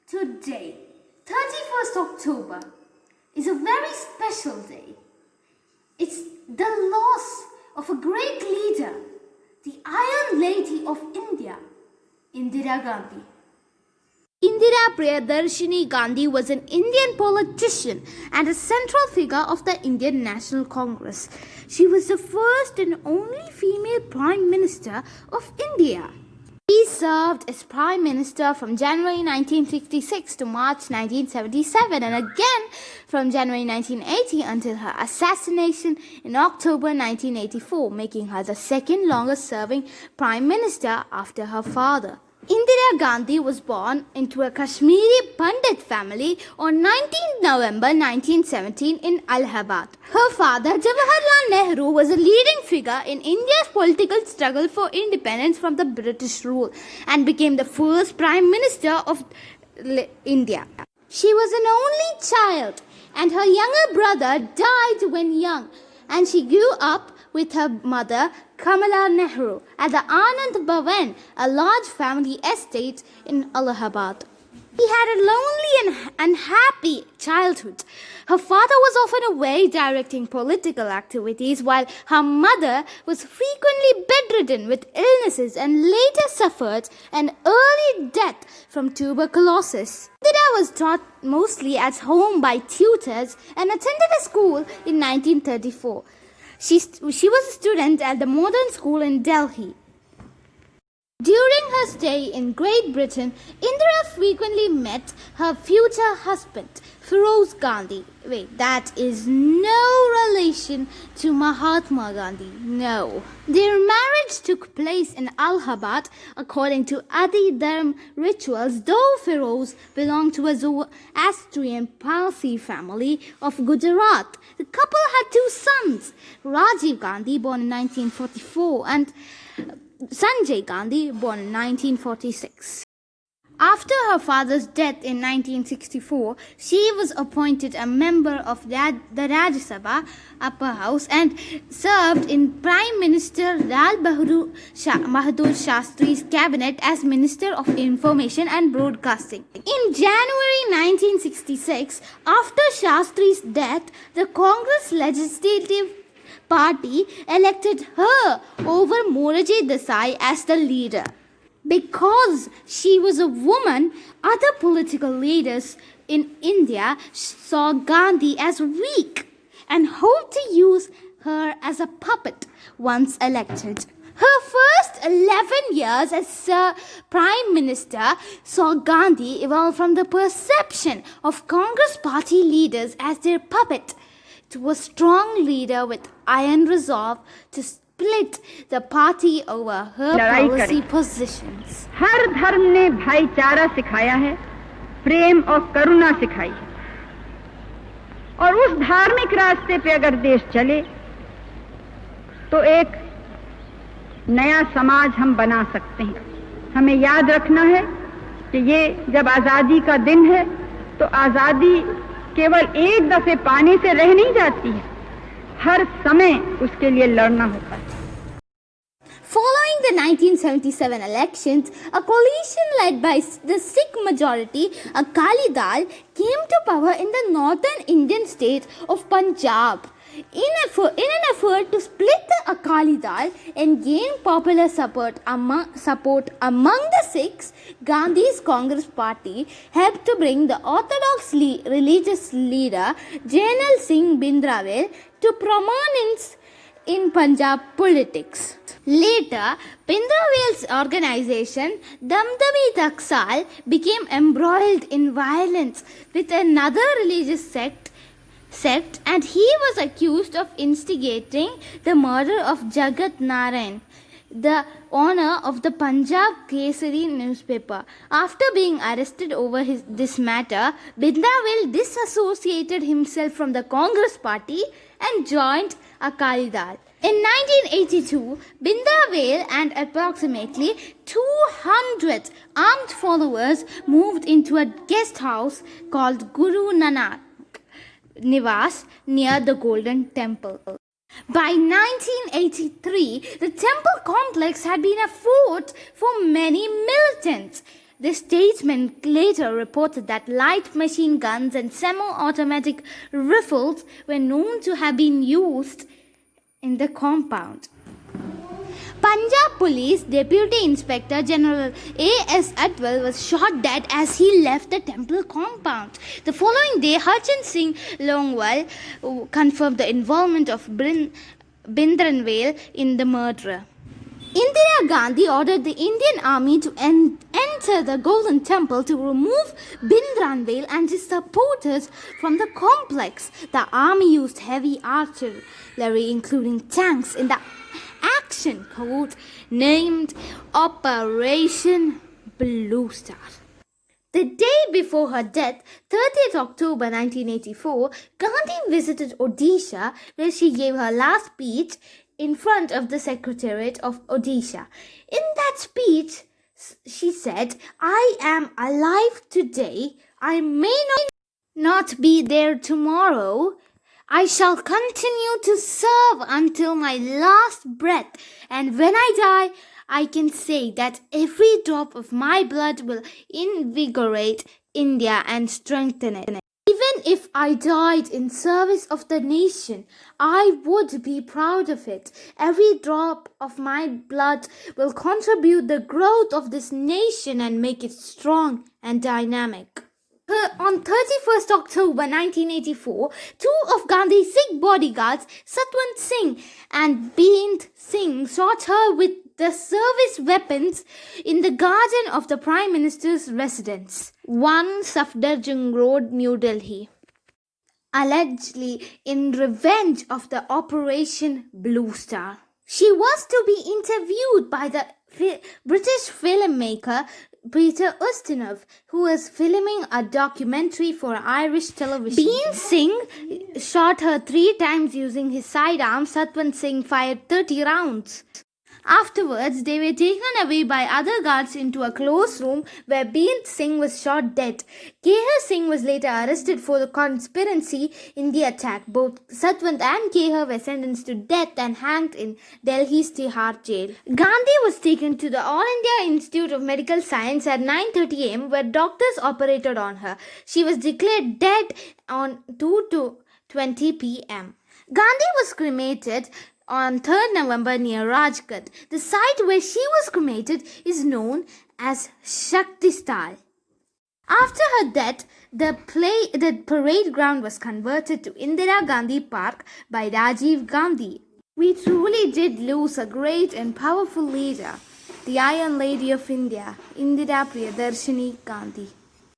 Today, 31st October, is a very special day. It's the loss of a great leader, the Iron Lady of India, Indira Gandhi. Indira Priyadarshini Gandhi was an Indian politician and a central figure of the Indian National Congress. She was the first and only female Prime Minister of India. She served as Prime Minister from January 1966 to March 1977 and again from January 1980 until her assassination in October 1984, making her the second longest serving Prime Minister after her father. Indira Gandhi was born into a Kashmiri Pandit family on 19 November 1917 in Allahabad. Her father, Jawaharlal Nehru, was a leading figure in India's political struggle for independence from the British rule and became the first Prime Minister of India. She was an only child and her younger brother died when young, and she grew up with her mother, Kamala Nehru, at the Anand Bhavan, a large family estate in Allahabad. She had a lonely and unhappy childhood. Her father was often away directing political activities, while her mother was frequently bedridden with illnesses and later suffered an early death from tuberculosis. Indira was taught mostly at home by tutors and attended a school in 1934. She was a student at the Modern School in Delhi. During her stay in Great Britain, Indira frequently met her future husband, Feroz Gandhi. Wait, that is no relation to Mahatma Gandhi. No. Their marriage took place in Allahabad according to Adi Dharm rituals, though Feroz belonged to a Zoroastrian Parsi family of Gujarat. The couple had two sons, Rajiv Gandhi, born in 1944, and Sanjay Gandhi, born in 1946. After her father's death in 1964, she was appointed a member of the Rajya Sabha upper house and served in Prime Minister Lal Bahadur Shastri's cabinet as Minister of Information and Broadcasting. In January 1966, after Shastri's death, the Congress Legislative Party elected her over Morarji Desai as the leader. Because she was a woman, other political leaders in India saw Gandhi as weak and hoped to use her as a puppet once elected. Her first 11 years as Prime Minister saw Gandhi evolve from the perception of Congress party leaders as their puppet to a strong leader with iron resolve to split the party over her policy positions. हर धर्म ने भाईचारा सिखाया है, प्रेम और करुणा सिखाई है, और उस धार्मिक रास्ते पे अगर देश चले तो एक नया समाज हम बना सकते हैं। हमें याद रखना है कि ये जब आजादी का दिन है तो आजादी केवल एक दफे पाने से रह नहीं जाती है, हर समय उसके लिए लड़ना होता है। Following the 1977 elections, a coalition led by the Sikh majority, Akali Dal, came to power in the northern Indian state of Punjab. In an effort to split the Akali Dal and gain popular support among the Sikhs, Gandhi's Congress party helped to bring the orthodox religious leader Jainal Singh Bhindranwale to prominence in Punjab politics. Later, Bhindranwale's organization, Damdami Taksal, became embroiled in violence with another religious sect, and he was accused of instigating the murder of Jagat Narayan, the owner of the Punjab Kesari newspaper. After being arrested over this matter, Bhindranwale disassociated himself from the Congress party and joined Akali Dal. In 1982, Bhindranwale and approximately 200 armed followers moved into a guest house called Guru Nanak Niwas near the Golden Temple. By 1983, the temple complex had been a fort for many militants. The statesman later reported that light machine guns and semi-automatic rifles were known to have been used in the compound. Punjab Police Deputy Inspector General A.S. Atwal was shot dead as he left the temple compound. The following day, Harchan Singh Longwal confirmed the involvement of Bhindranwale in the murder. Indira Gandhi ordered the Indian army to enter the Golden Temple to remove Bhindranwale and his supporters from the complex. The army used heavy artillery, including tanks, in the action code named Operation Blue Star. The day before her death, 30th October 1984, Gandhi visited Odisha, where she gave her last speech in front of the Secretariat of Odisha. In that speech, she said, "I am alive today. I may not be there tomorrow. I shall continue to serve until my last breath, and when I die, I can say that every drop of my blood will invigorate India and strengthen it. Even if I died in service of the nation, I would be proud of it. Every drop of my blood will contribute the growth of this nation and make it strong and dynamic." On 31st October 1984, two of Gandhi's Sikh bodyguards, Satwant Singh and Beant Singh, shot her with the service weapons in the garden of the Prime Minister's residence, 1 Safdarjung Road, New Delhi, allegedly in revenge of the Operation Blue Star. She was to be interviewed by the British filmmaker Peter Ustinov, who was filming a documentary for Irish television. Bean Singh shot her 3 times using his sidearm. Satwant Singh fired 30 rounds. Afterwards, they were taken away by other guards into a closed room where Beant Singh was shot dead. Kehar Singh was later arrested for the conspiracy in the attack. Both Satwant and Kehar were sentenced to death and hanged in Delhi's Tihar jail. Gandhi was taken to the All India Institute of Medical Science at 9:30 am, where doctors operated on her. She was declared dead on 2:20 p.m. Gandhi was cremated on 3rd November near Rajghat. The site where she was cremated is known as Shakti Sthal. After her death, the parade ground was converted to Indira Gandhi Park by Rajiv Gandhi. We truly did lose a great and powerful leader, the Iron Lady of India, Indira Priyadarshini Gandhi.